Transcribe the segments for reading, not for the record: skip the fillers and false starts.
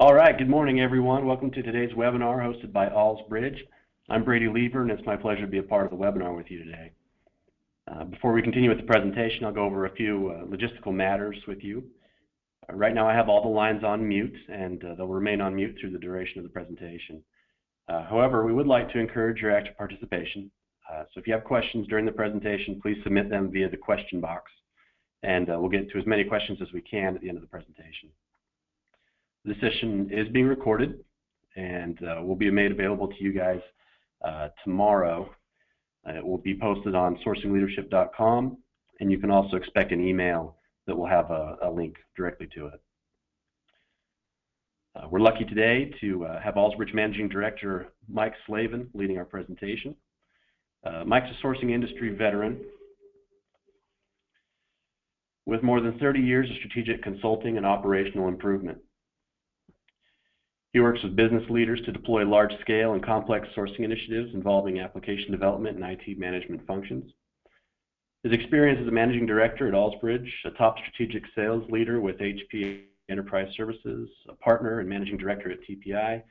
All right, good morning, everyone. Welcome to today's webinar hosted by Allsbridge. I'm Brady Lever, and it's my pleasure to be a part of the webinar with you today. Before we continue with the presentation, I'll go over a few logistical matters with you. Right now I have all the lines on mute, and they'll remain on mute through the duration of the presentation. However, we would like to encourage your active participation. So if you have questions during the presentation, please submit them via the question box, and we'll get to as many questions as we can at the end of the presentation. This session is being recorded and will be made available to you guys tomorrow. It will be posted on sourcingleadership.com, and you can also expect an email that will have a link directly to it. We're lucky today to have Allsbridge Managing Director Mike Slavin leading our presentation. Mike's a sourcing industry veteran with more than 30 years of strategic consulting and operational improvement. He works with business leaders to deploy large-scale and complex sourcing initiatives involving application development and IT management functions. His experience as a managing director at Allsbridge, a top strategic sales leader with HP Enterprise Services, a partner and managing director at TPI,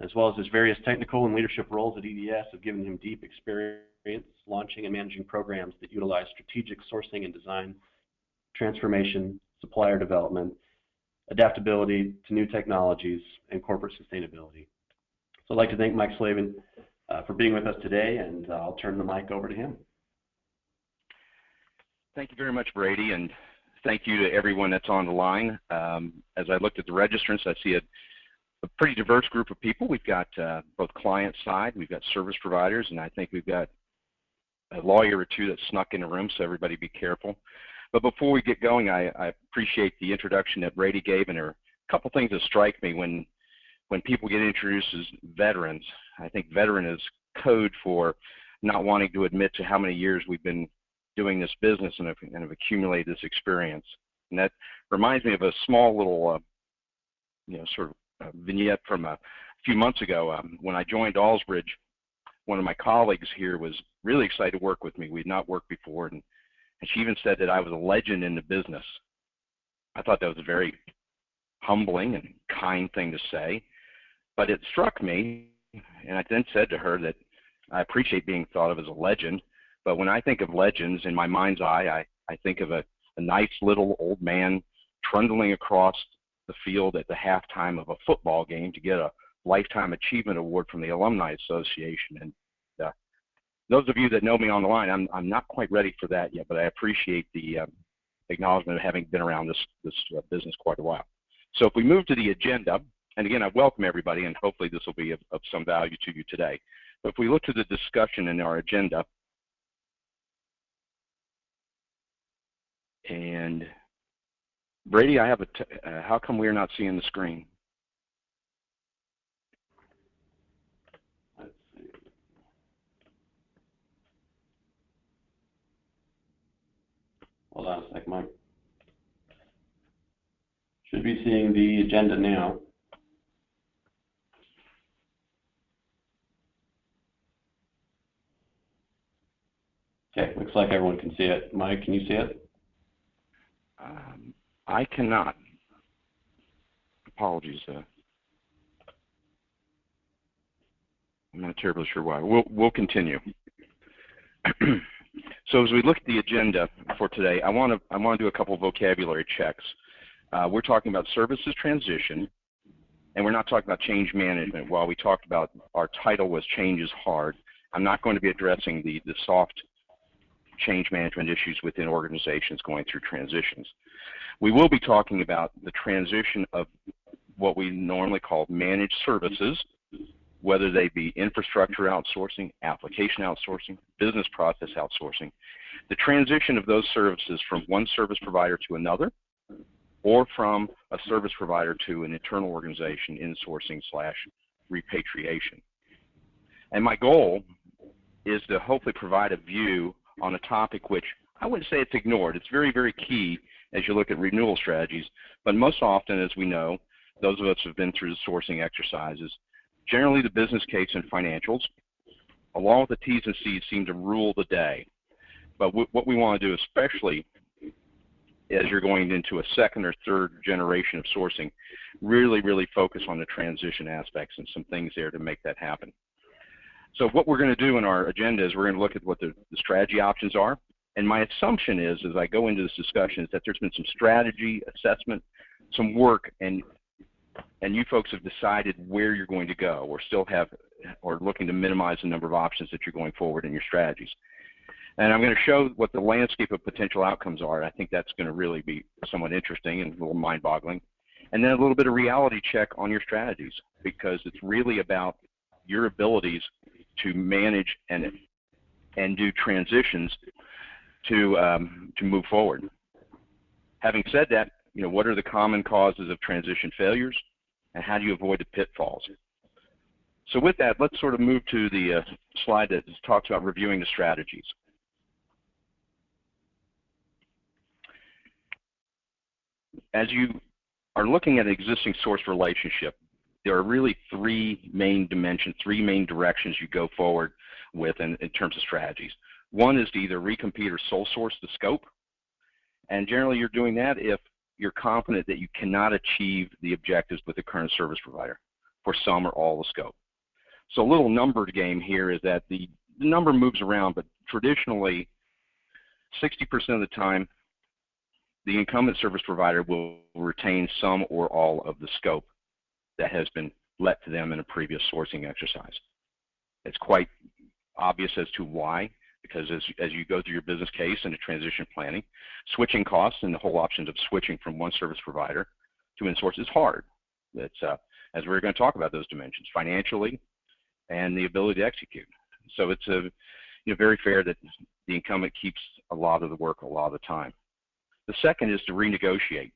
as well as his various technical and leadership roles at EDS have given him deep experience launching and managing programs that utilize strategic sourcing and design, transformation, supplier development, adaptability to new technologies, and corporate sustainability. So I'd like to thank Mike Slavin for being with us today, and I'll turn the mic over to him. Thank you very much, Brady, and thank you to everyone that's on the line. As I looked at the registrants, I see a pretty diverse group of people. We've got both client side, we've got service providers, and I think we've got a lawyer or two that snuck in the room, so everybody be careful. But before we get going, I appreciate the introduction that Brady gave, and there are a couple things that strike me when people get introduced as veterans. I think veteran is code for not wanting to admit to how many years we've been doing this business and have accumulated this experience. And that reminds me of a small little, sort of vignette from a few months ago. When I joined Allsbridge, one of my colleagues here was really excited to work with me. We'd not worked before, and she even said that I was a legend in the business. I thought that was a very humbling and kind thing to say, but it struck me, and I then said to her that I appreciate being thought of as a legend, but when I think of legends in my mind's eye, I think of a nice little old man trundling across the field at the halftime of a football game to get a Lifetime Achievement Award from the Alumni Association. And those of you that know me on the line, I'm not quite ready for that yet, but I appreciate the acknowledgement of having been around this business quite a while. So if we move to the agenda, and again, I welcome everybody, and hopefully this will be of some value to you today. But if we look to the discussion in our agenda, and Brady, I have how come we're not seeing the screen? Hold on a sec, Mike. Should be seeing the agenda now. Okay, looks like everyone can see it. Mike, can you see it? I cannot. Apologies. I'm not terribly sure why. We'll continue. So as we look at the agenda for today, I want to do a couple of vocabulary checks. We're talking about services transition, and we're not talking about change management. While we talked about our title was Change is Hard, I'm not going to be addressing the soft change management issues within organizations going through transitions. We will be talking about the transition of what we normally call managed services, whether they be infrastructure outsourcing, application outsourcing, business process outsourcing, the transition of those services from one service provider to another, or from a service provider to an internal organization, insourcing / repatriation. And my goal is to hopefully provide a view on a topic which I wouldn't say it's ignored. It's very, very key as you look at renewal strategies, but most often, as we know, those of us who have been through the sourcing exercises, generally the business case and financials, along with the T's and C's, seem to rule the day. But what we want to do, especially as you're going into a second or third generation of sourcing, really focus on the transition aspects and some things there to make that happen. So what we're going to do in our agenda is we're going to look at what the strategy options are. And my assumption is, as I go into this discussion, is that there's been some strategy, assessment, some work, and you folks have decided where you're going to go, or still have, or looking to minimize the number of options that you're going forward in your strategies. And I'm going to show what the landscape of potential outcomes are. I think that's going to really be somewhat interesting and a little mind-boggling. And then a little bit of reality check on your strategies, because it's really about your abilities to manage and do transitions to move forward. Having said that, what are the common causes of transition failures, and how do you avoid the pitfalls? So with that, let's sort of move to the slide that talks about reviewing the strategies. As you are looking at an existing source relationship, there are really three main dimensions, three main directions you go forward with in terms of strategies. One is to either recompete or sole source the scope, and generally you're doing that if you're confident that you cannot achieve the objectives with the current service provider for some or all the scope. So a little numbered game here is that the number moves around, but traditionally 60% of the time the incumbent service provider will retain some or all of the scope that has been let to them in a previous sourcing exercise. It's quite obvious as to why, because as you go through your business case and the transition planning, switching costs and the whole options of switching from one service provider to in-source is hard. It's, as we're going to talk about those dimensions, financially and the ability to execute. So it's very fair that the incumbent keeps a lot of the work a lot of the time. The second is to renegotiate.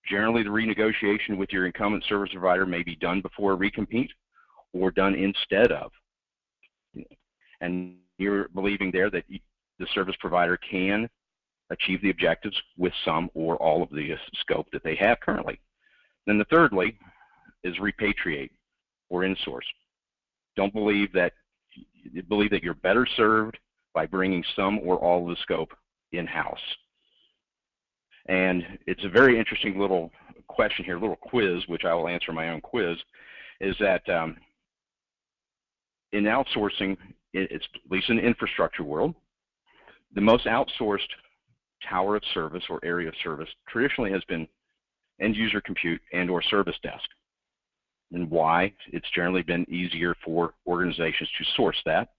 Generally, the renegotiation with your incumbent service provider may be done before a recompete or done instead of. And you're believing there that the service provider can achieve the objectives with some or all of the scope that they have currently. Then the thirdly is repatriate or in-source. Don't believe that you're better served by bringing some or all of the scope in-house. And it's a very interesting little question here, a little quiz, which I will answer my own quiz, is that in outsourcing, it's at least in the infrastructure world, the most outsourced tower of service or area of service traditionally has been end user compute and or service desk. And why? It's generally been easier for organizations to source that.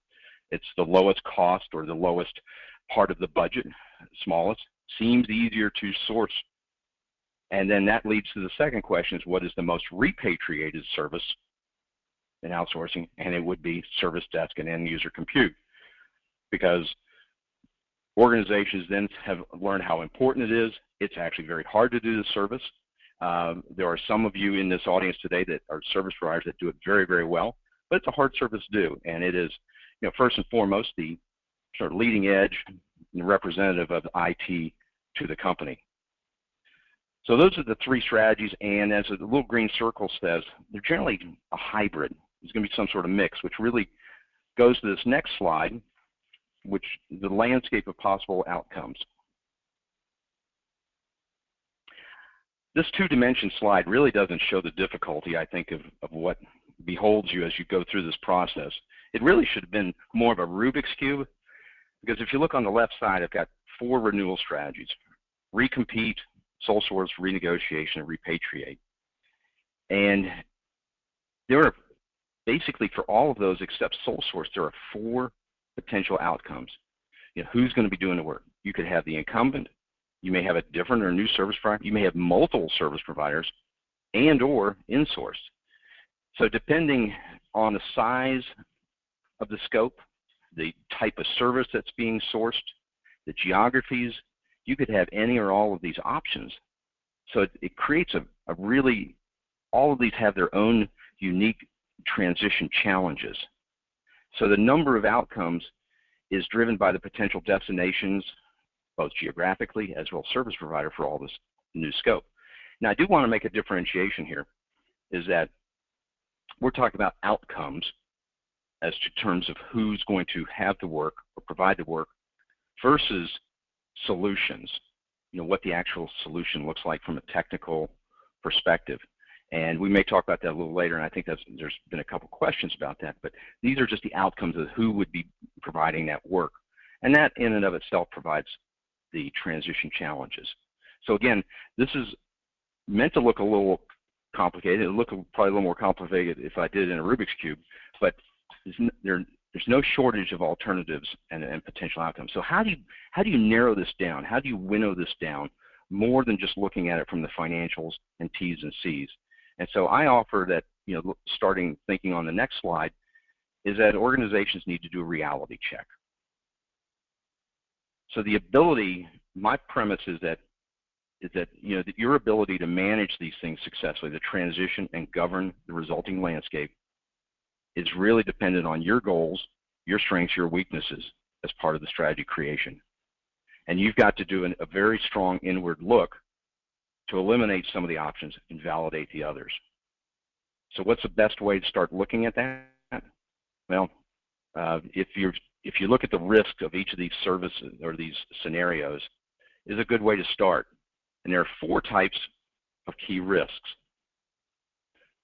It's the lowest cost or the lowest part of the budget, smallest, seems easier to source. And then that leads to the second question, is what is the most repatriated service in outsourcing? And it would be service desk and end user compute, because organizations then have learned how important it is. It's actually very hard to do the service. There are some of you in this audience today that are service providers that do it very well, but it's a hard service to do, and it is, first and foremost, the sort of leading edge and representative of IT to the company. So those are the three strategies, and as the little green circle says, they're generally a hybrid. There's going to be some sort of mix, which really goes to this next slide, which the landscape of possible outcomes. This two-dimension slide really doesn't show the difficulty, I think, of what beholds you as you go through this process. It really should have been more of a Rubik's Cube, because if you look on the left side, I've got 4 renewal strategies: recompete, sole source, renegotiation, and repatriate. And there are basically, for all of those except sole source, there are 4 potential outcomes. Who's going to be doing the work? You could have the incumbent, you may have a different or new service provider, you may have multiple service providers, and or in-sourced. So depending on the size of the scope, the type of service that's being sourced, the geographies, you could have any or all of these options. So it creates a really, all of these have their own unique transition challenges. So the number of outcomes is driven by the potential destinations, both geographically as well as service provider for all this new scope. Now, I do want to make a differentiation here, is that we're talking about outcomes as to terms of who's going to have the work or provide the work versus solutions. what the actual solution looks like from a technical perspective. And we may talk about that a little later, and I think there's been a couple questions about that, but these are just the outcomes of who would be providing that work. And that in and of itself provides the transition challenges. So again, this is meant to look a little complicated. It'll look probably a little more complicated if I did it in a Rubik's Cube, but there's no shortage of alternatives and potential outcomes. So how do you narrow this down? How do you winnow this down more than just looking at it from the financials and T's and C's? And so I offer that, starting thinking on the next slide, is that organizations need to do a reality check. So the ability, my premise is that that your ability to manage these things successfully, the transition and govern the resulting landscape, is really dependent on your goals, your strengths, your weaknesses as part of the strategy creation. And you've got to do a very strong inward look to eliminate some of the options and validate the others. So what's the best way to start looking at that? Well, if you look at the risk of each of these services or these scenarios, is a good way to start. And there are 4 types of key risks.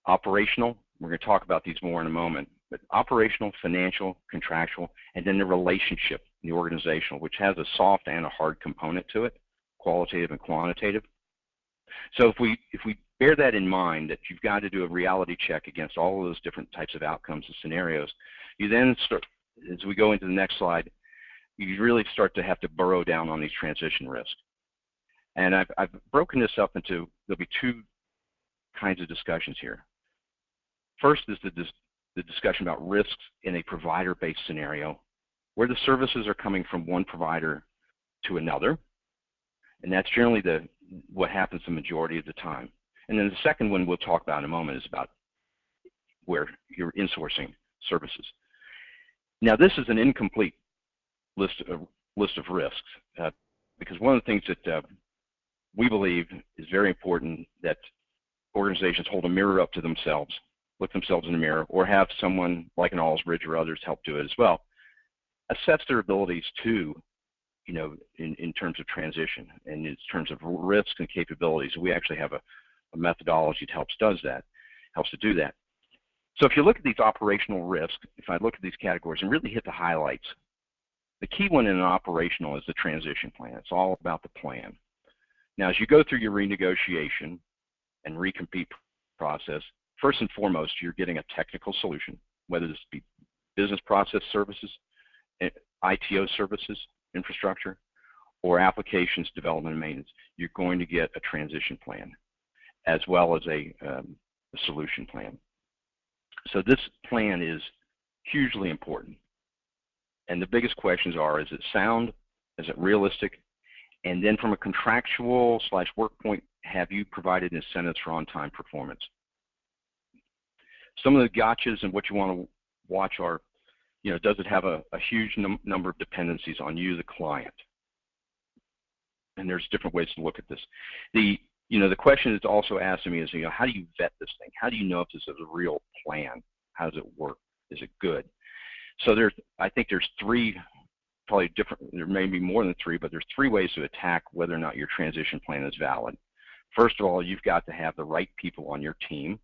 Operational, we're going to talk about these more in a moment, but operational, financial, contractual, and then the relationship, the organizational, which has a soft and a hard component to it, qualitative and quantitative. So if we bear that in mind, that you've got to do a reality check against all of those different types of outcomes and scenarios, you then start, as we go into the next slide, you really start to have to burrow down on these transition risks. And I've broken this up into, there'll be 2 kinds of discussions here. First is the discussion about risks in a provider-based scenario, where the services are coming from one provider to another, and that's generally what happens the majority of the time. And then the second one we'll talk about in a moment is about where you're insourcing services. Now this is an incomplete list of risks, because one of the things that we believe is very important, that organizations hold a mirror up to themselves, look themselves in the mirror, or have someone like an Allsbridge or others help do it as well. Assess their abilities to, in terms of transition and in terms of risks and capabilities. We actually have a methodology that helps to do that. So if you look at these operational risks, if I look at these categories and really hit the highlights, the key one in an operational is the transition plan. It's all about the plan. Now, as you go through your renegotiation and recompete process, first and foremost, you're getting a technical solution, whether this be business process services, ITO services, infrastructure, or applications development and maintenance. You're going to get a transition plan, as well as a solution plan. So this plan is hugely important. And the biggest questions are, is it sound? Is it realistic? And then from a contractual / work point, have you provided incentives for on-time performance? Some of the gotchas and what you want to watch are, does it have a huge number of dependencies on you, the client? And there's different ways to look at this. The question that's also asked of me is, how do you vet this thing? How do you know if this is a real plan? How does it work? Is it good? So I think there's 3, probably different, there may be more than 3, but there's 3 ways to attack whether or not your transition plan is valid. First of all, you've got to have the right people on your team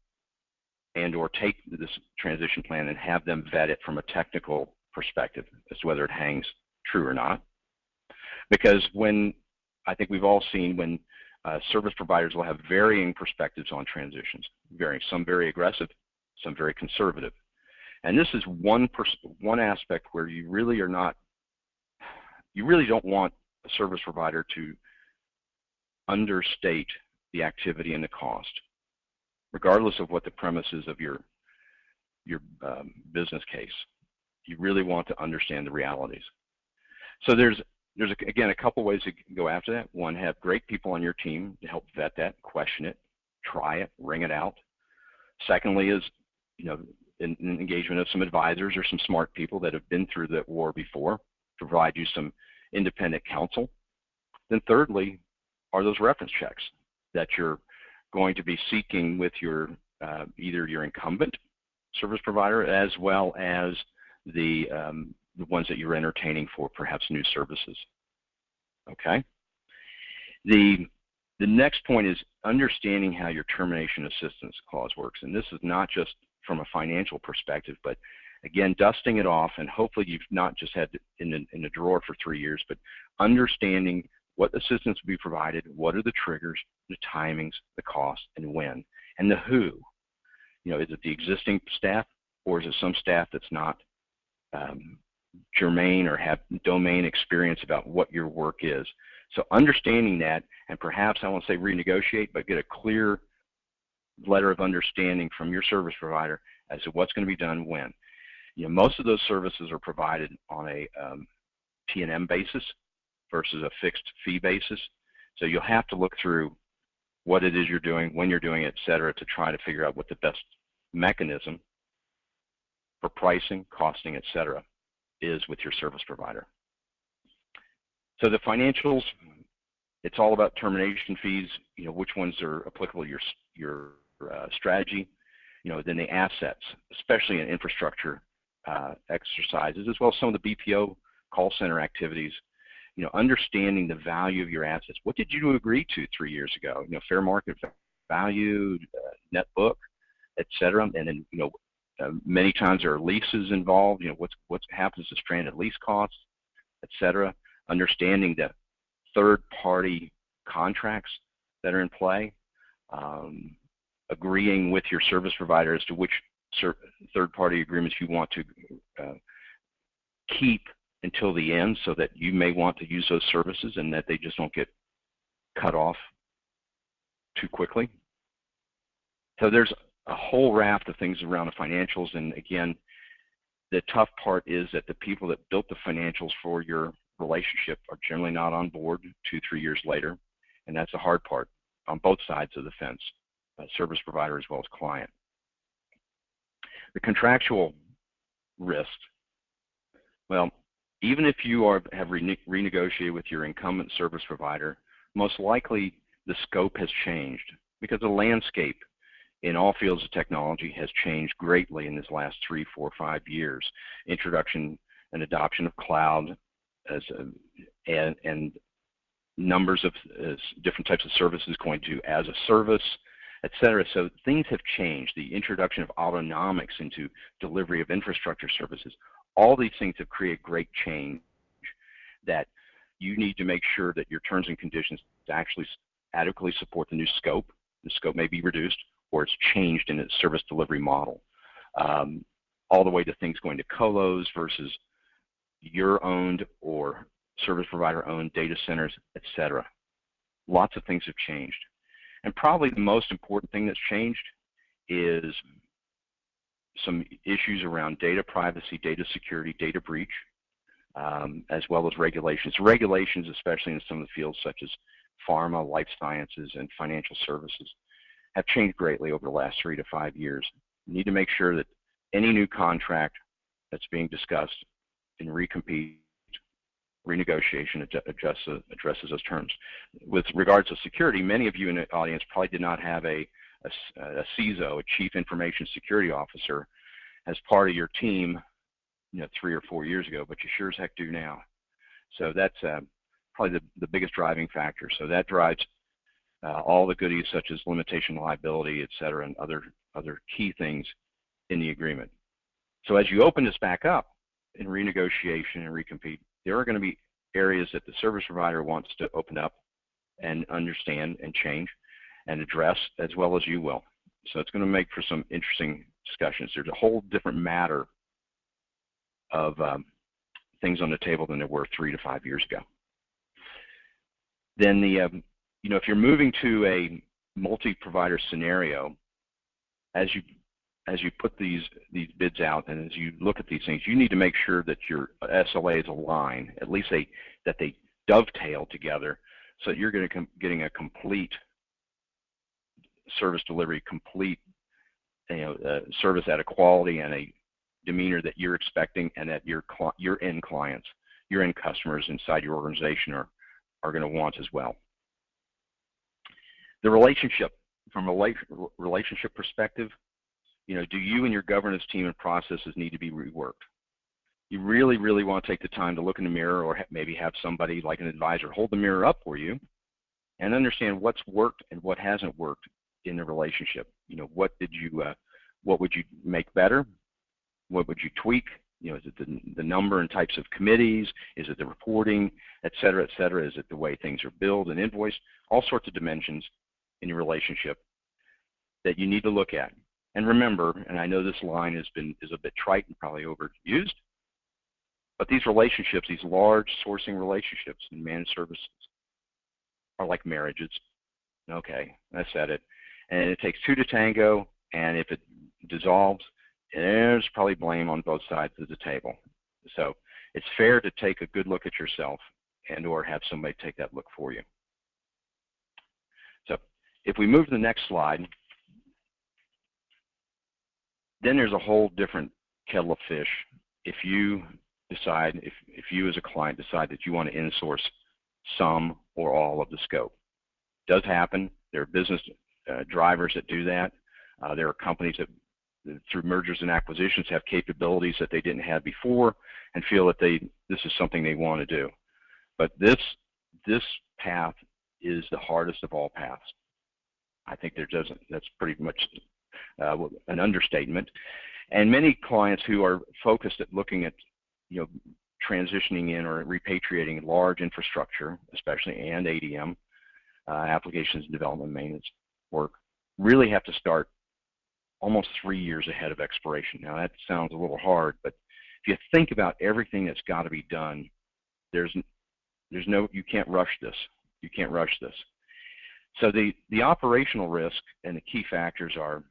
and or take this transition plan and have them vet it from a technical perspective as to whether it hangs true or not. Because I think we've all seen when service providers will have varying perspectives on transitions, some very aggressive, some very conservative. And this is one aspect where you really don't want a service provider to understate the activity and the cost, regardless of what the premise is of your business case. You really want to understand the realities. So there's again a couple ways to go after that. One, have great people on your team to help vet that, question it, try it, ring it out. Secondly is, an engagement of some advisors or some smart people that have been through that war before, provide you some independent counsel. Then thirdly, are those reference checks that you're going to be seeking with your either your incumbent service provider as well as the ones that you're entertaining for perhaps new services. Okay. The next point is understanding how your termination assistance clause works. And this is not just from a financial perspective, but again, dusting it off, and hopefully you've not just had it in a drawer for 3 years, but understanding what assistance will be provided, what are the triggers, the timings, the cost, and when, and the who. You know, is it the existing staff, or is it some staff that's not germane or have domain experience about what your work is? So understanding that, and perhaps I won't say renegotiate, but get a clear letter of understanding from your service provider as to what's going to be done when. You know, most of those services are provided on a T&M basis versus a fixed fee basis. So you'll have to look through what it is you're doing, when you're doing it, et cetera, to try to figure out what the best mechanism for pricing, costing, et cetera, is with your service provider. So the financials, it's all about termination fees, you know, which ones are applicable to your strategy, you know, then the assets, especially in infrastructure exercises, as well as some of the BPO call center activities, you know, understanding the value of your assets. What did you agree to 3 years ago? You know, fair market value, net book, et cetera, and then, you know, many times there are leases involved, you know, what happens to stranded lease costs, et cetera. Understanding the third-party contracts that are in play, agreeing with your service provider as to which third-party agreements you want to keep until the end, so that you may want to use those services and that they just don't get cut off too quickly. So there's a whole raft of things around the financials, and again, the tough part is that the people that built the financials for your relationship are generally not on board 2-3 years later, and that's the hard part on both sides of the fence, service provider as well as client. The contractual risk, well, even if you have renegotiated with your incumbent service provider, most likely the scope has changed because the landscape in all fields of technology has changed greatly in this last 3, 4, 5 years. Introduction and adoption of cloud and numbers of different types of services going to as a service, et cetera. So things have changed. The introduction of autonomics into delivery of infrastructure services, all these things have created great change that you need to make sure that your terms and conditions actually adequately support the new scope. The scope may be reduced or it's changed in its service delivery model. All the way to things going to colos versus your owned or service provider owned data centers, et cetera. Lots of things have changed. And probably the most important thing that's changed is some issues around data privacy, data security, data breach, as well as regulations. Regulations, especially in some of the fields such as pharma, life sciences, and financial services, have changed greatly over the last 3 to 5 years. You need to make sure that any new contract that's being discussed in recompete, renegotiation addresses those terms. With regards to security, many of you in the audience probably did not have a CISO, a Chief Information Security Officer, as part of your team, you know, 3 or 4 years ago, but you sure as heck do now. So that's probably the biggest driving factor. So that drives all the goodies such as limitation liability, et cetera, and other key things in the agreement. So as you open this back up in renegotiation and recompete, there are going to be areas that the service provider wants to open up and understand and change and address, as well as you will. So it's going to make for some interesting discussions. There's a whole different matter of things on the table than there were 3 to 5 years ago. Then you know, if you're moving to a multi-provider scenario, as you put these bids out and as you look at these things, you need to make sure that your SLAs align, at least that they dovetail together, so that you're getting a complete service delivery, complete service at a quality and a demeanor that you're expecting, and that your end clients, your end customers inside your organization are going to want as well. The relationship, from a relationship perspective, you know, do you and your governance team and processes need to be reworked? You really, really want to take the time to look in the mirror, or maybe have somebody like an advisor hold the mirror up for you and understand what's worked and what hasn't worked in the relationship. You know, what would you make better? What would you tweak? You know, is it the number and types of committees? Is it the reporting, et cetera, et cetera? Is it the way things are billed and invoiced? All sorts of dimensions in your relationship that you need to look at. And remember, and I know this line is a bit trite and probably overused, but these relationships, these large sourcing relationships in managed services are like marriages. Okay, I said it. And it takes two to tango, and if it dissolves, there's probably blame on both sides of the table. So it's fair to take a good look at yourself and or have somebody take that look for you. So if we move to the next slide, then there's a whole different kettle of fish if you decide, if you as a client decide that you want to insource some or all of the scope. It does happen. There are business drivers that do that. There are companies that through mergers and acquisitions have capabilities that they didn't have before and feel that this is something they want to do. But this path is the hardest of all paths. I think that's pretty much an understatement. And many clients who are focused at looking at, you know, transitioning in or repatriating large infrastructure, especially and ADM, applications and development maintenance work, really have to start almost 3 years ahead of expiration. Now that sounds a little hard, but if you think about everything that's got to be done, you can't rush this. You can't rush this. So the operational risk and the key factors are,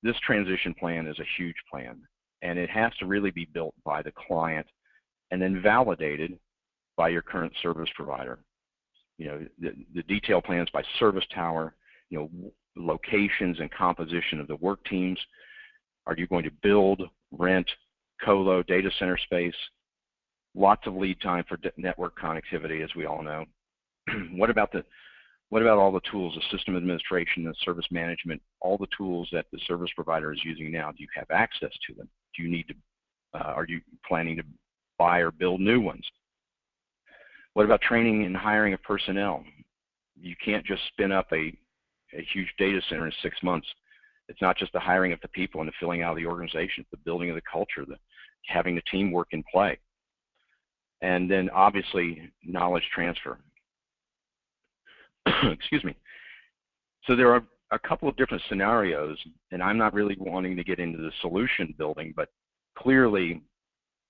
this transition plan is a huge plan, and it has to really be built by the client and then validated by your current service provider. You know, the detailed plans by service tower, you know, locations and composition of the work teams. Are you going to build, rent, colo, data center space? Lots of lead time for network connectivity, as we all know. What about all the tools, the system administration, the service management, all the tools that the service provider is using now? Do you have access to them? Do you need to? Are you planning to buy or build new ones? What about training and hiring of personnel? You can't just spin up a huge data center in 6 months. It's not just the hiring of the people and the filling out of the organization, it's the building of the culture, having the team work in play. And then obviously knowledge transfer. Excuse me. So there are a couple of different scenarios, and I'm not really wanting to get into the solution building, but clearly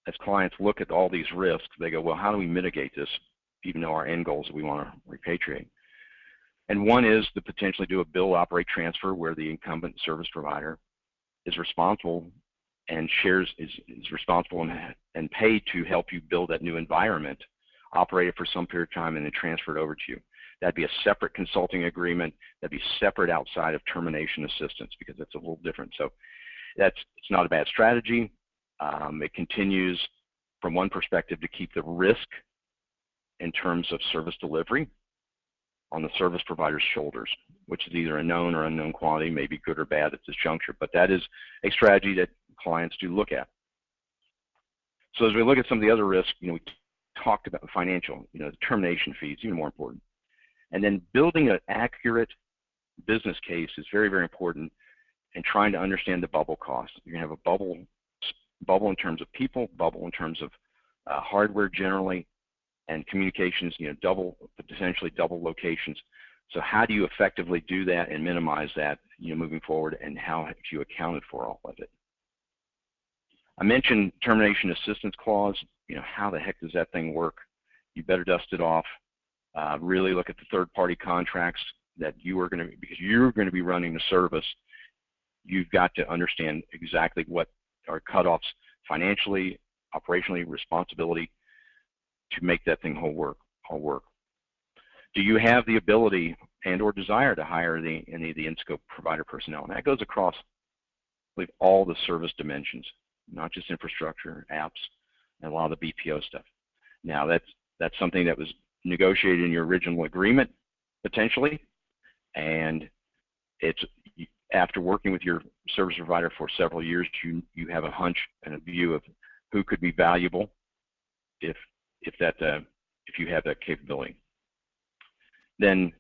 as clients look at all these risks, they go, well, how do we mitigate this, even though our end goal is we want to repatriate? And one is to potentially do a build, operate, transfer where the incumbent service provider is responsible and is responsible and paid to help you build that new environment, operate it for some period of time, and then transfer it over to you. That'd be a separate consulting agreement. That'd be separate outside of termination assistance because it's a little different. So it's not a bad strategy. It continues from one perspective to keep the risk in terms of service delivery on the service provider's shoulders, which is either a known or unknown quantity, maybe good or bad at this juncture, but that is a strategy that clients do look at. So as we look at some of the other risks, you know, we talked about financial, you know, the termination fees, even more important. And then building an accurate business case is very, very important, and trying to understand the bubble cost. You're going to have a bubble in terms of people, bubble in terms of hardware generally, and communications, you know, potentially double locations. So how do you effectively do that and minimize that, you know, moving forward, and how have you accounted for all of it? I mentioned termination assistance clause. You know, how the heck does that thing work? You better dust it off. Really look at the third-party contracts that you are going to, because you're going to be running the service. You've got to understand exactly what are cutoffs financially, operationally, responsibility to make that thing all work. Do you have the ability and or desire to hire any of the in-scope provider personnel? And that goes across with all the service dimensions, not just infrastructure, apps, and a lot of the BPO stuff. Now that's something that was negotiated in your original agreement, potentially, and it's after working with your service provider for several years, you have a hunch and a view of who could be valuable if you have that capability. Then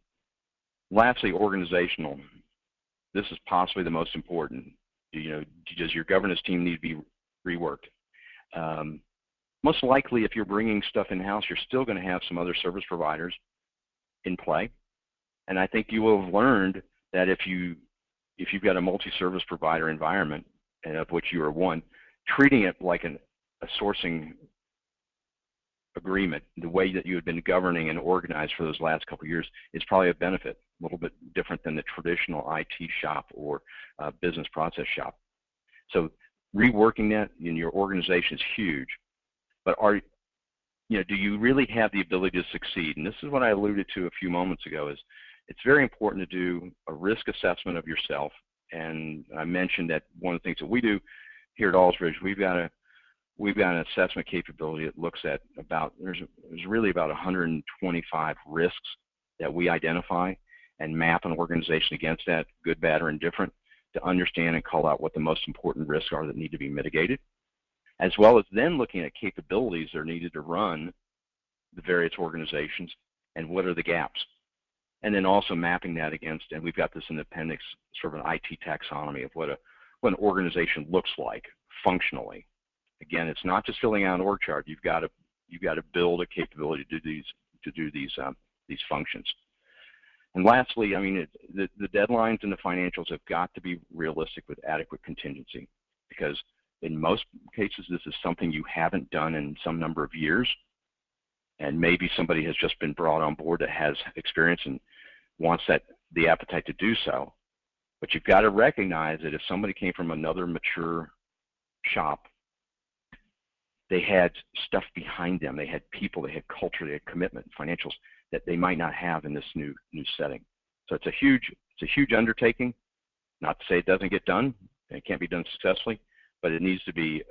lastly, organizational. This is possibly the most important. Does your governance team need to be reworked? Most likely, if you're bringing stuff in-house, you're still going to have some other service providers in play. And I think you will have learned that if you've got a multi-service provider environment, and of which you are one, treating it like a sourcing agreement, the way that you had been governing and organized for those last couple of years, is probably a benefit, a little bit different than the traditional IT shop or business process shop. So reworking that in your organization is huge. But do you really have the ability to succeed? And this is what I alluded to a few moments ago, is it's very important to do a risk assessment of yourself. And I mentioned that one of the things that we do here at Allsbridge, we've got an assessment capability that looks at there's really about 125 risks that we identify and map an organization against that, good, bad, or indifferent, to understand and call out what the most important risks are that need to be mitigated, as well as then looking at capabilities that are needed to run the various organizations and what are the gaps. And then also mapping that against, and we've got this in the appendix, sort of an IT taxonomy of what an organization looks like functionally. Again, it's not just filling out an org chart. You've got to build a capability to do these functions. And lastly, I mean, the deadlines and the financials have got to be realistic with adequate contingency, because in most cases this is something you haven't done in some number of years, and maybe somebody has just been brought on board that has experience and wants the appetite to do so. But you've got to recognize that if somebody came from another mature shop, they had stuff behind them. They had people, they had culture, they had commitment, financials that they might not have in this new setting. So it's a huge undertaking. Not to say it doesn't get done, it can't be done successfully, but it needs to be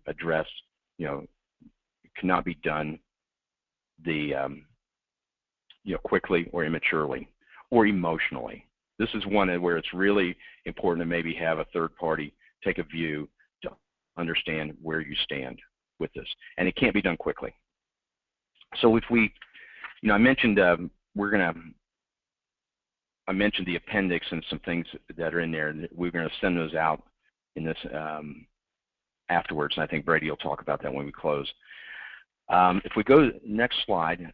addressed. It cannot be done quickly or immaturely or emotionally. This is one where it's really important to maybe have a third party take a view to understand where you stand with this, and it can't be done quickly. So if we, I mentioned I mentioned the appendix and some things that are in there, and we're going to send those out in this afterwards, and I think Brady will talk about that when we close. If we go to the next slide,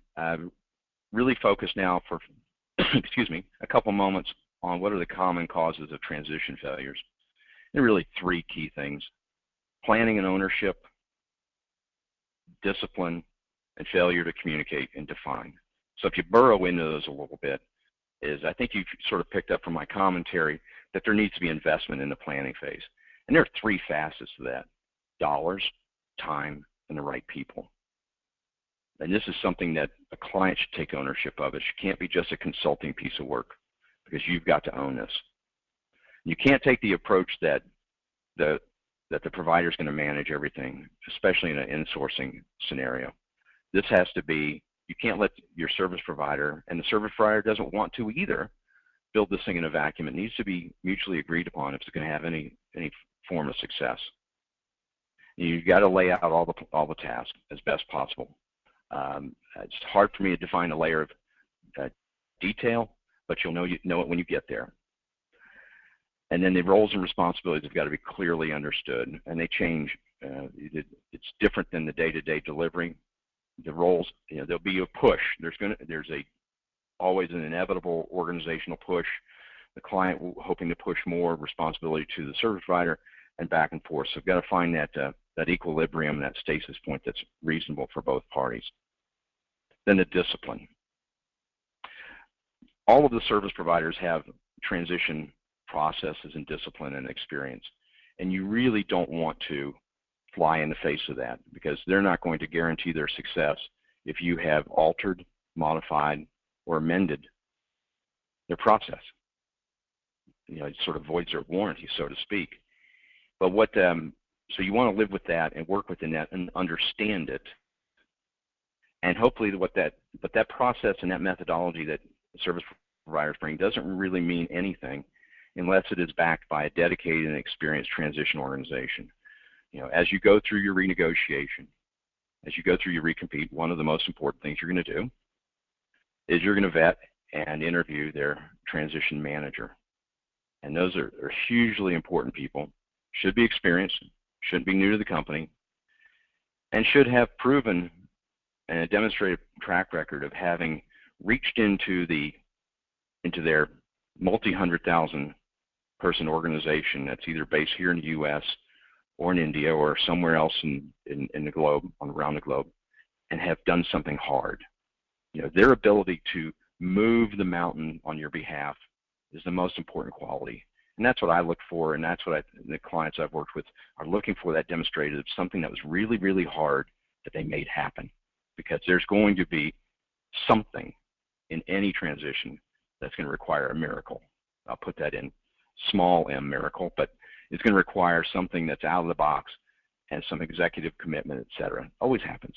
really focus now for excuse me, a couple moments on what are the common causes of transition failures. There are really three key things: planning and ownership, discipline, and failure to communicate and define. So if you burrow into those a little bit, I think you've sort of picked up from my commentary that there needs to be investment in the planning phase. And there are three facets to that: dollars, time, and the right people. And this is something that a client should take ownership of. It can't be just a consulting piece of work, because you've got to own this. You can't take the approach that the provider is going to manage everything, especially in an insourcing scenario. This has to be, you can't let your service provider, and the service provider doesn't want to either, build this thing in a vacuum. It needs to be mutually agreed upon if it's going to have any form of success. You've got to lay out all the tasks as best possible. It's hard for me to define a layer of detail, but you'll know it when you get there. And then the roles and responsibilities have got to be clearly understood, and they change. It's different than the day-to-day delivery. The roles, there'll be a push. There's always an inevitable organizational push. The client hoping to push more responsibility to the service provider, and back and forth. So we've got to find that equilibrium, that stasis point that's reasonable for both parties. Then the discipline. All of the service providers have transition processes and discipline and experience, and you really don't want to fly in the face of that, because they're not going to guarantee their success if you have altered, modified, or amended their process. It sort of voids their warranty, so to speak. But so you want to live with that and work within that and understand it, and hopefully but that process and that methodology that service providers bring doesn't really mean anything unless it is backed by a dedicated and experienced transition organization. As you go through your renegotiation, as you go through your recompete, one of the most important things you're going to do is you're going to vet and interview their transition manager. And those are hugely important people, should be experienced, shouldn't be new to the company, and should have proven and a demonstrated track record of having reached into their multi-100,000 person organization that's either based here in the U.S. or in India or somewhere else in the globe, around the globe, and have done something hard. You know, their ability to move the mountain on your behalf is the most important quality. And that's what I look for, and that's what the clients I've worked with are looking for, that demonstrated of something that was really, really hard that they made happen. Because there's going to be something in any transition that's going to require a miracle. I'll put that in small m, miracle, but it's going to require something that's out of the box and some executive commitment, et cetera. Always happens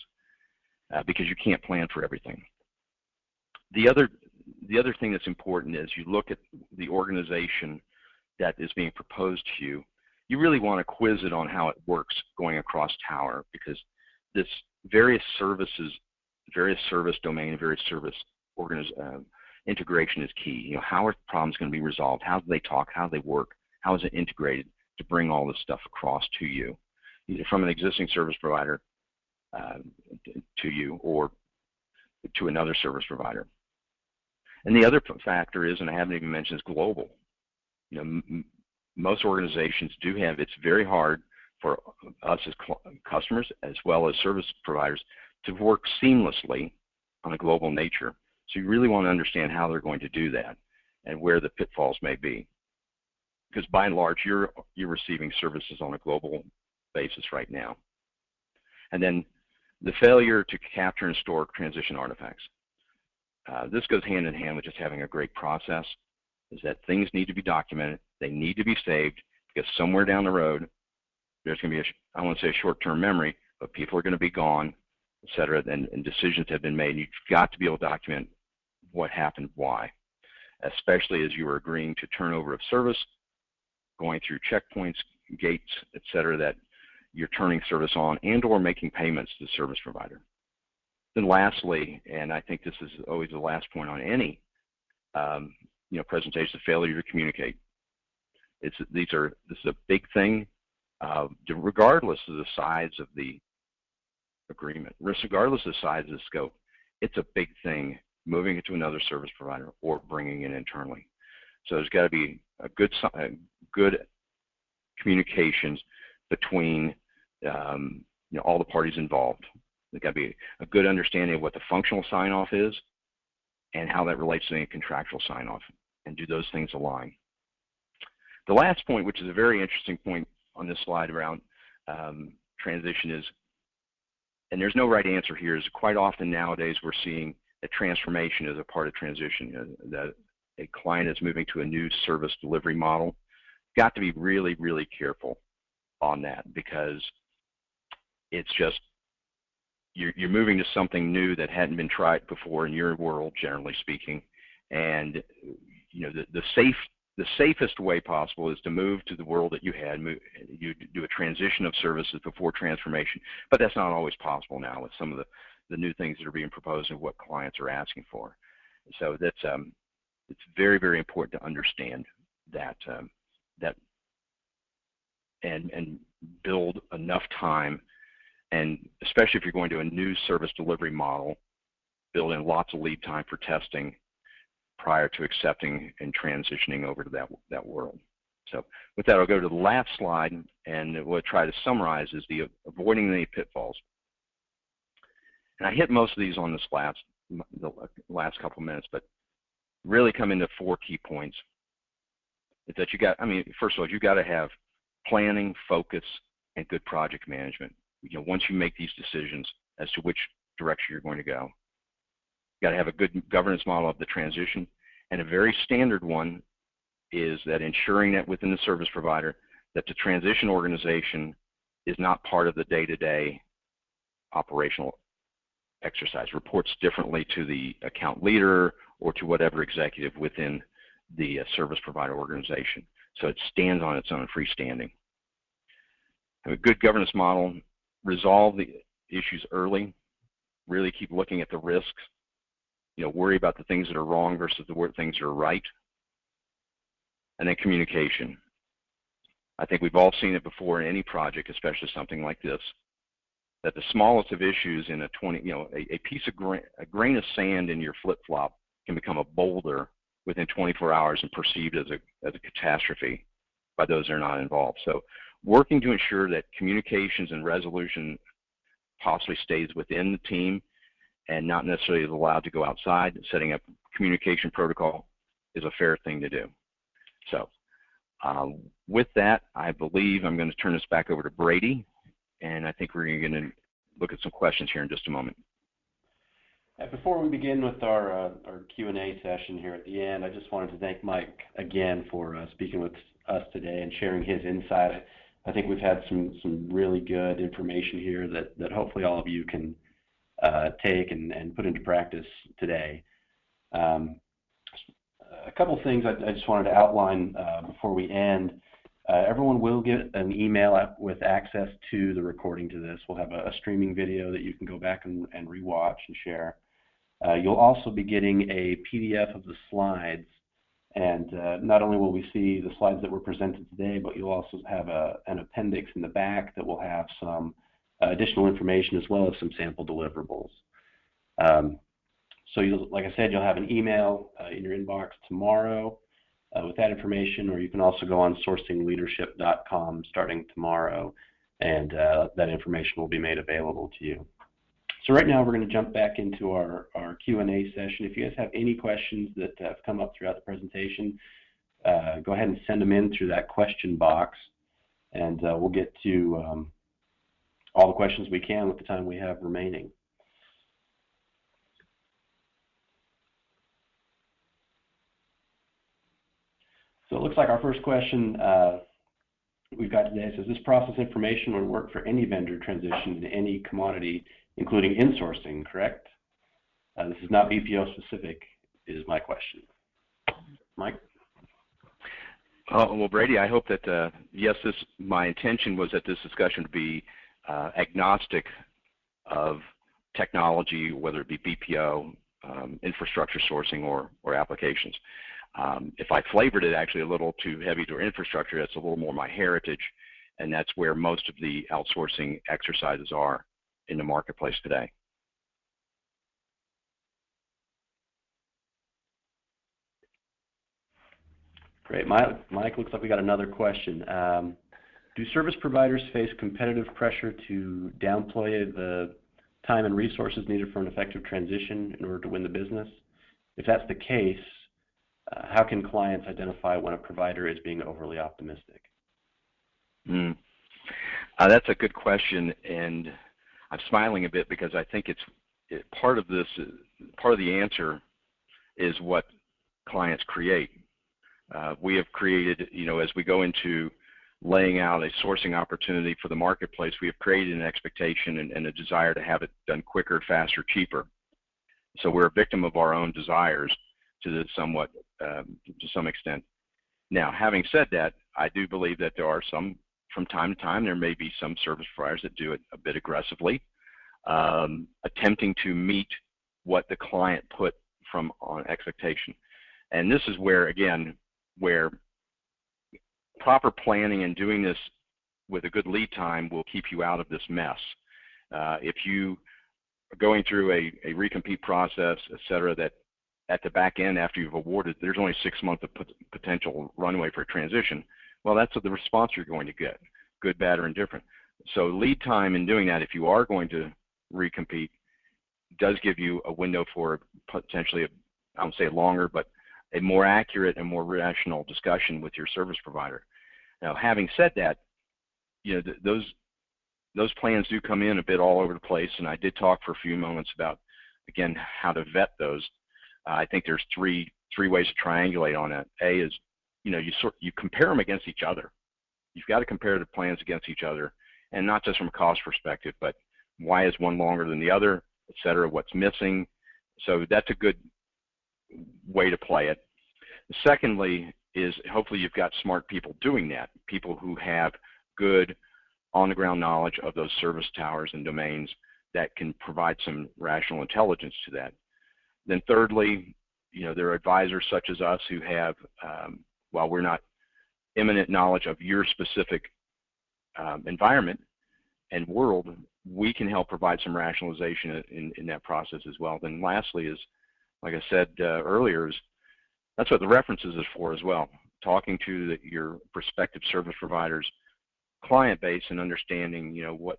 because you can't plan for everything. The other thing that's important is you look at the organization that is being proposed to you. You really want to quiz it on how it works going across tower, because this various service domain, various service integration is key. You know, how are problems going to be resolved? How do they talk? How do they work? How is it integrated to bring all this stuff across to you, either from an existing service provider to you or to another service provider? And the other factor is, and I haven't even mentioned, is global. You know, most organizations do have, it's very hard for us as customers as well as service providers to work seamlessly on a global nature. So you really want to understand how they're going to do that and where the pitfalls may be. Because by and large, you're receiving services on a global basis right now. And then the failure to capture and store transition artifacts. This goes hand in hand with just having a great process, is that things need to be documented, they need to be saved, because somewhere down the road, there's going to be, I won't say a short-term memory, but people are going to be gone, et cetera, and decisions have been made. You've got to be able to document what happened, why, especially as you are agreeing to turnover of service, going through checkpoints, gates, et cetera, that you're turning service on and or making payments to the service provider. Then lastly, and I think this is always the last point on any presentation, failure to communicate. This is a big thing, regardless of the size of the agreement, regardless of the size of the scope. It's a big thing moving it to another service provider or bringing it internally. So there's got to be a good communications between all the parties involved. There's got to be a good understanding of what the functional sign-off is and how that relates to any contractual sign-off, and do those things align. The last point, which is a very interesting point on this slide around transition, is, and there's no right answer here, is quite often nowadays we're seeing that transformation is a part of transition, that a client is moving to a new service delivery model. Got to be really, really careful on that, because it's just, you're moving to something new that hadn't been tried before in your world, generally speaking, and the safest way possible is to move to the world that you had. You do a transition of services before transformation, but that's not always possible now with some of the new things that are being proposed and what clients are asking for. So that's it's very, very important to understand that and build enough time, and especially if you're going to a new service delivery model, build in lots of lead time for testing prior to accepting and transitioning over to that world. So with that, I'll go to the last slide, and what I try to summarize is the avoiding any pitfalls. And I hit most of these on the last couple minutes, but really come into 4 key points. Is that first of all, you got to have planning, focus, and good project management. Once you make these decisions as to which direction you're going to go, you got to have a good governance model of the transition, and a very standard one is that ensuring that within the service provider that the transition organization is not part of the day-to-day operational exercise, reports differently to the account leader or to whatever executive within the service provider organization. So it stands on its own, freestanding. Have a good governance model, resolve the issues early, really keep looking at the risks, worry about the things that are wrong versus the things that are right. And then communication. I think we've all seen it before in any project, especially something like this, that the smallest of issues in a a grain of sand in your flip-flop can become a boulder within 24 hours and perceived as a catastrophe by those that are not involved. So working to ensure that communications and resolution possibly stays within the team and not necessarily is allowed to go outside, setting up communication protocol is a fair thing to do. So with that, I believe I'm going to turn this back over to Brady, and I think we're going to look at some questions here in just a moment. Before we begin with our Q&A session here at the end, I just wanted to thank Mike again for speaking with us today and sharing his insight. I think we've had some really good information here that hopefully all of you can take and put into practice today. A couple things I just wanted to outline before we end. Everyone will get an email with access to the recording to this. We'll have a streaming video that you can go back and rewatch and share. You'll also be getting a PDF of the slides, and not only will we see the slides that were presented today, but you'll also have an appendix in the back that will have some additional information as well as some sample deliverables. So like I said, you'll have an email in your inbox tomorrow with that information, or you can also go on sourcingleadership.com starting tomorrow, and that information will be made available to you. So right now we're going to jump back into our Q&A session. If you guys have any questions that have come up throughout the presentation, go ahead and send them in through that question box, and we'll get to all the questions we can with the time we have remaining. So it looks like our first question we've got today says, this process information would work for any vendor transition to any commodity, including insourcing, correct? This is not BPO specific, is my question. Mike? Well, Brady, I hope that, yes, my intention was that this discussion would be agnostic of technology, whether it be BPO, infrastructure sourcing, or applications. If I flavored it actually a little too heavy to infrastructure, that's a little more my heritage, and that's where most of the outsourcing exercises are in the marketplace today. Great. Mike, looks like we got another question. Do service providers face competitive pressure to downplay the time and resources needed for an effective transition in order to win the business? If that's the case, how can clients identify when a provider is being overly optimistic? That's a good question, and I'm smiling a bit because I think part of the answer is what clients create. We have created, as we go into laying out a sourcing opportunity for the marketplace, we have created an expectation and a desire to have it done quicker, faster, cheaper. So we're a victim of our own desires to some extent. Now, having said that, I do believe that there are some, from time to time, there may be some service providers that do it a bit aggressively, attempting to meet what the client put on expectation. And this is where, again, where proper planning and doing this with a good lead time will keep you out of this mess. If you are going through a recompete process, et cetera, that at the back end, after you've awarded, there's only 6 months of potential runway for a transition, well, that's the response you're going to get, good, bad, or indifferent. So lead time in doing that, if you are going to recompete, does give you a window for potentially, I won't say longer, but a more accurate and more rational discussion with your service provider. Now, having said that, those plans do come in a bit all over the place, and I did talk for a few moments about, again, how to vet those. I think there's three ways to triangulate on it. A is, you compare them against each other. You've got to compare the plans against each other, and not just from a cost perspective, but why is one longer than the other, et cetera, what's missing. So that's a good way to play it. Secondly is, hopefully you've got smart people doing that, people who have good on-the-ground knowledge of those service towers and domains that can provide some rational intelligence to that. Then thirdly, there are advisors such as us who have, while we're not imminent knowledge of your specific environment and world, we can help provide some rationalization in that process as well. Then lastly is, like I said earlier, that's what the references is for as well. Talking to your prospective service providers, client base, and understanding,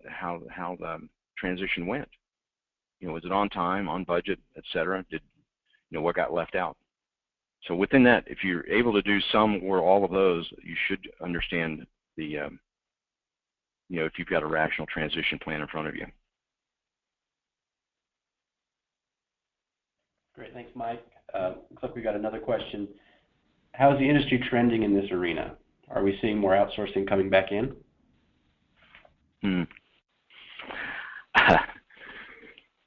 how the transition went. Was it on time, on budget, et cetera? What got left out? So within that, if you're able to do some or all of those, you should understand the, if you've got a rational transition plan in front of you. Great, thanks, Mike. Looks like we got another question. How is the industry trending in this arena? Are we seeing more outsourcing coming back in?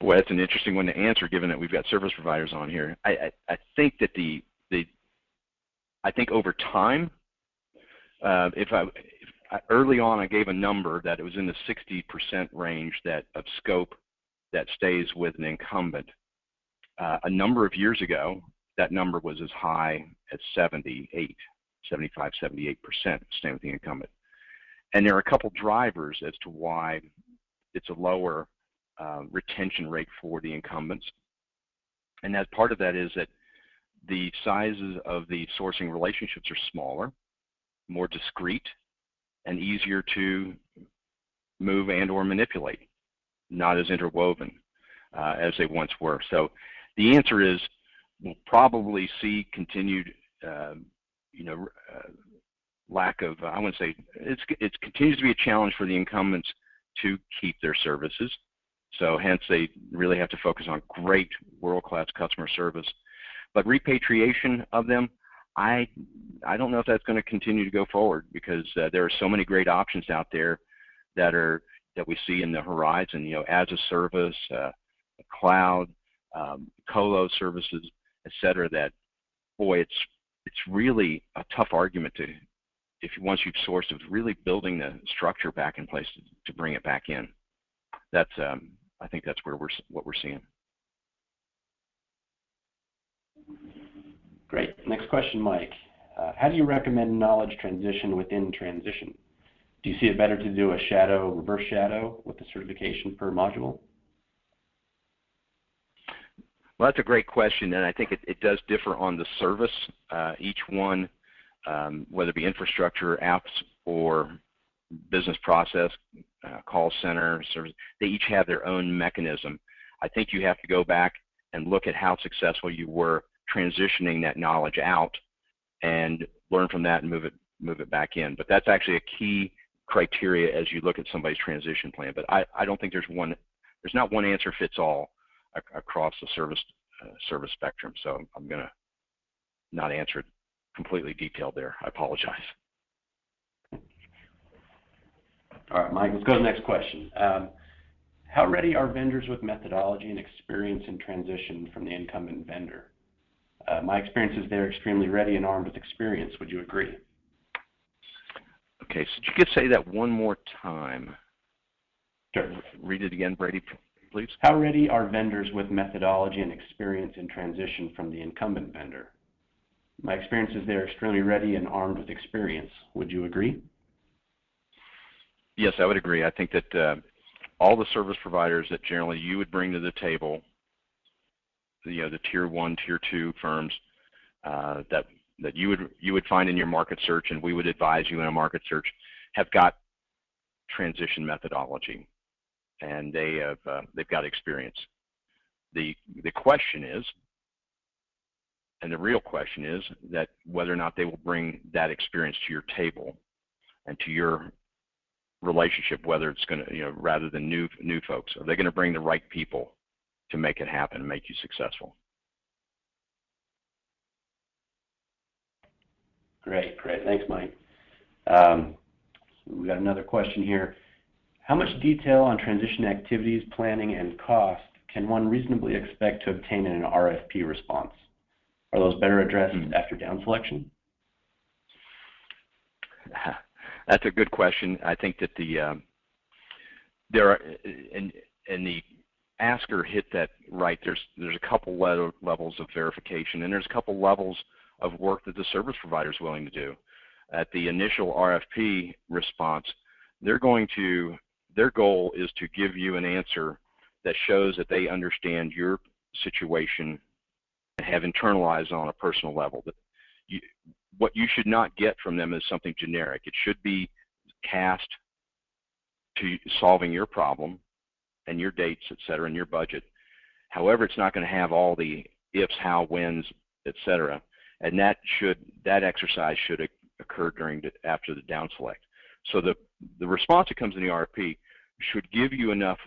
Boy, that's an interesting one to answer, given that we've got service providers on here. I think that I think over time, early on I gave a number that it was in the 60% range of scope that stays with an incumbent. A number of years ago, that number was as high as 75, 78% staying with the incumbent. And there are a couple drivers as to why it's a lower retention rate for the incumbents. And that part of that is that the sizes of the sourcing relationships are smaller, more discrete, and easier to move and or manipulate, not as interwoven as they once were. So the answer is we'll probably see continued lack of, I wouldn't say, it continues to be a challenge for the incumbents to keep their services. So hence they really have to focus on great world-class customer service. But repatriation of them, I don't know if that's going to continue to go forward, because there are so many great options out there that we see in the horizon, as a service, cloud, colo services, et cetera, that, boy, it's really a tough argument once you've sourced it, really building the structure back in place to bring it back in. That's I think that's what we're seeing. Great. Next question, Mike. How do you recommend knowledge transition within transition? Do you see it better to do a reverse shadow with the certification per module? Well, that's a great question, and I think it does differ on the service. Each one, whether it be infrastructure, apps, or business process, call center, service, they each have their own mechanism. I think you have to go back and look at how successful you were transitioning that knowledge out and learn from that and move it back in. But that's actually a key criteria as you look at somebody's transition plan. But I don't think there's not one answer fits all across the service spectrum. So I'm going to not answer it completely detailed there. I apologize. All right, Mike, let's go to the next question. How ready are vendors with methodology and experience in transition from the incumbent vendor? My experience is they're extremely ready and armed with experience. Would you agree? Okay, so you could say that one more time. Sure. Read it again, Brady, please. How ready are vendors with methodology and experience in transition from the incumbent vendor? My experience is they're extremely ready and armed with experience. Would you agree? Yes, I would agree. I think that all the service providers that generally you would bring to the table, the tier 1, tier 2 firms that you would find in your market search, and we would advise you in a market search, have got transition methodology, and they've got experience. The question is, and the real question is, that whether or not they will bring that experience to your table and to your relationship, whether it's going to, rather than new folks, are they going to bring the right people to make it happen and make you successful? Great. Thanks, Mike. We got another question here. How much detail on transition activities, planning, and cost can one reasonably expect to obtain in an RFP response? Are those better addressed after down selection? That's a good question. I think that there are, in the Asker hit that right. There's a couple levels of verification, and there's a couple levels of work that the service provider is willing to do. At the initial RFP response, their goal is to give you an answer that shows that they understand your situation and have internalized on a personal level. That what you should not get from them is something generic. It should be cast to solving your problem and your dates, et cetera, and your budget. However, it's not going to have all the ifs, how, whens, et cetera. And that exercise should occur after the down select. So the response that comes in the RFP should give you enough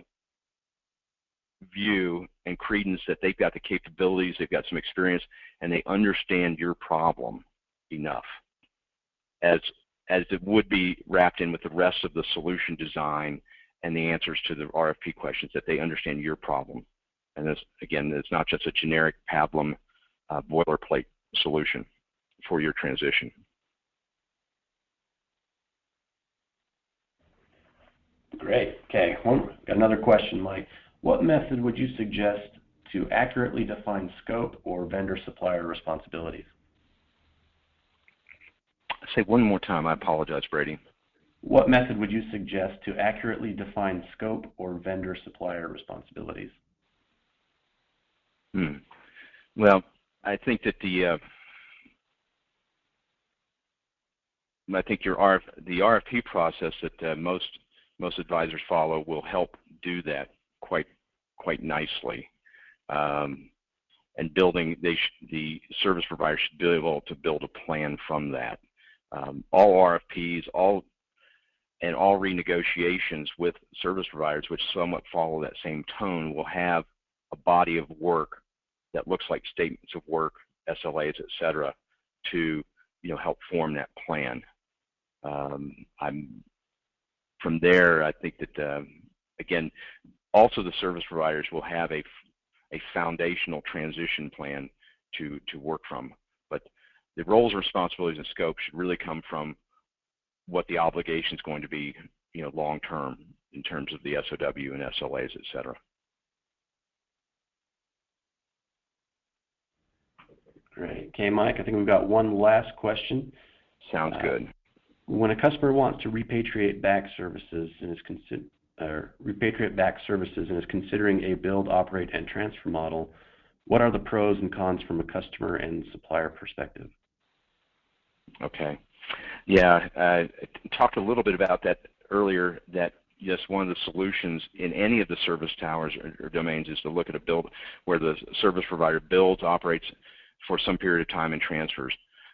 view and credence that they've got the capabilities, they've got some experience, and they understand your problem enough, as it would be wrapped in with the rest of the solution design and the answers to the RFP questions, that they understand your problem. And this, again, it's not just a generic pablum boilerplate solution for your transition. Great. Okay. Got another question, Mike. What method would you suggest to accurately define scope or vendor supplier responsibilities? Say one more time. I apologize, Brady. What method would you suggest to accurately define scope or vendor supplier responsibilities? Well, I think that the RFP process that most advisors follow will help do that quite nicely. And the service provider should be able to build a plan from that. All RFPs, all renegotiations with service providers, which somewhat follow that same tone, will have a body of work that looks like statements of work, SLAs, et cetera, to help form that plan. From there, I think that again, also the service providers will have a foundational transition plan to work from. But the roles, responsibilities, and scope should really come from what the obligation is going to be, long term in terms of the SOW and SLAs, et cetera. Great. Okay, Mike, I think we've got one last question. Sounds good. When a customer wants to repatriate back services and is considering a build, operate, and transfer model, what are the pros and cons from a customer and supplier perspective? Okay. Yeah, I talked a little bit about that earlier, that yes, one of the solutions in any of the service towers or domains is to look at a build where the service provider builds, operates for some period of time and transfers.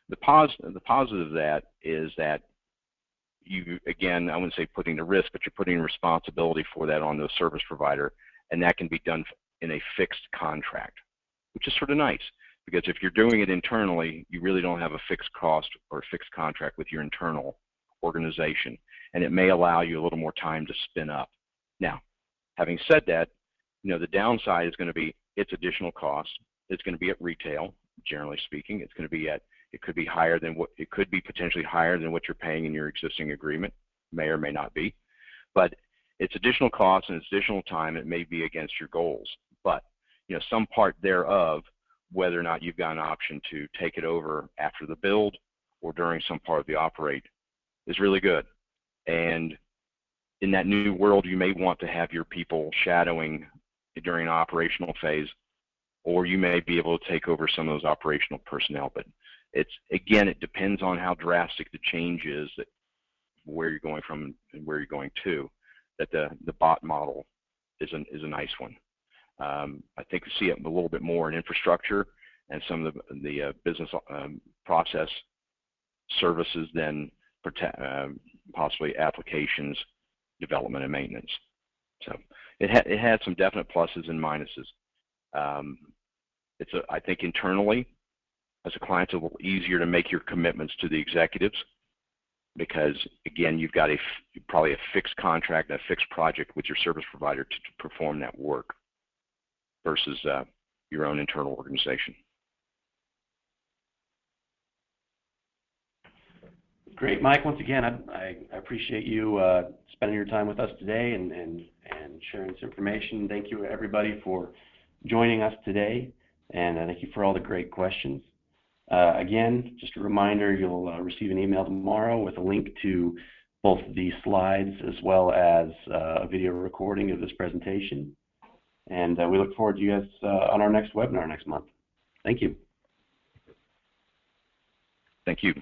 The positive of that is that you, again, I wouldn't say putting the risk, but you're putting responsibility for that on the service provider, and that can be done in a fixed contract, which is sort of nice, because if you're doing it internally, you really don't have a fixed cost or a fixed contract with your internal organization, and it may allow you a little more time to spin up. Now, having said that, the downside is going to be its additional cost. It's going to be at retail, generally speaking. It could be potentially higher than what you're paying in your existing agreement, may or may not be. But it's additional costs and it's additional time. It may be against your goals, but some part thereof, whether or not you've got an option to take it over after the build or during some part of the operate, is really good. And in that new world, you may want to have your people shadowing during an operational phase, or you may be able to take over some of those operational personnel. But it depends on how drastic the change is, that where you're going from and where you're going to, that the bot model is a nice one. I think we see it a little bit more in infrastructure and some of the business process services than possibly applications development and maintenance. So it had some definite pluses and minuses. I think internally, as a client, it's a little easier to make your commitments to the executives, because again, you've got probably a fixed contract, a fixed project with your service provider to perform that work, versus your own internal organization. Great, Mike. Once again, I appreciate you spending your time with us today and sharing this information. Thank you, everybody, for joining us today, and thank you for all the great questions. Again, just a reminder, you'll receive an email tomorrow with a link to both the slides as well as a video recording of this presentation. And we look forward to you guys on our next webinar next month. Thank you. Thank you.